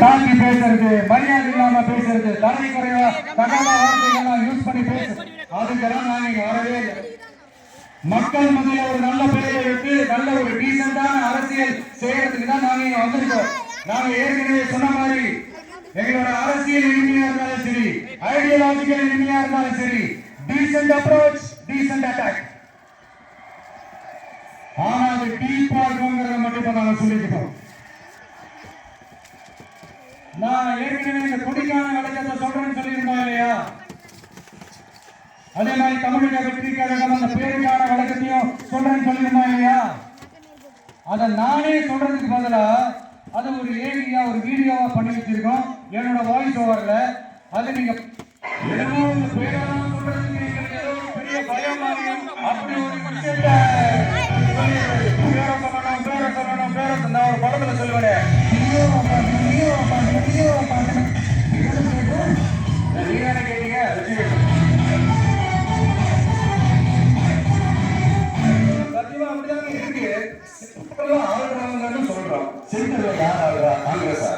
தாக்கி பேசுறது, மரியாதை இல்லாம பேசுறது, தலை குறைவா தகாத வார்த்தைகள்லாம் யூஸ் பண்ணி பேசுறது, அதுக்கெல்லாம் நாங்க இங்க வரவே இல்லை. மக்கள் மத்தியில ஒரு நல்ல பெயரை எடுத்து நல்ல ஒரு டீசென்டான அரசியல் செய்யறதுக்கு தான் நாங்க இங்க வந்திருக்கோம். நாங்க ஏற்கனவே சொன்ன மாதிரி எங்களோட அரசியல் இனிமையா இருந்தாலும் சரி, ஐடியாலஜிக்கல் இனிமையா இருந்தாலும் சரி, டீசென்ட் அப்ரோச், டீசென்ட் அட்டாக். ஆனா அது டீப்பா இருக்குங்கிறத மட்டும் நாங்க சொல்லிக்கிட்டோம். நான் ஏற்கனவே இந்த குடிக்கான வழக்கத்தை சொல்றேன்னு சொல்லியிருந்தோம் இல்லையா? அதே மாதிரி தமிழக வெற்றிக்கான அந்த பேருக்கான வழக்கத்தையும் சொல்றேன்னு சொல்லியிருந்தோம் இல்லையா? அதை நானே சொல்றதுக்கு பதிலா அதை ஒரு ஏரியா ஒரு வீடியோவா பண்ணி வச்சிருக்கோம் என்னோட வாய்ஸ் ஓவர்ல. அது நீங்க சொல்றதுக்கு பெரிய பயம் அப்படி ஒரு விஷயத்த பேர சொல்லணும் நான் ஒரு படத்துல சொல்லுவேன். நீங்க கேட்டீங்க சத்தியமா அப்படிதான் இருக்கு. ஆளுநர் சொல்றோம். சென்டர்ல யார் ஆளுறா? காங்கிரஸா?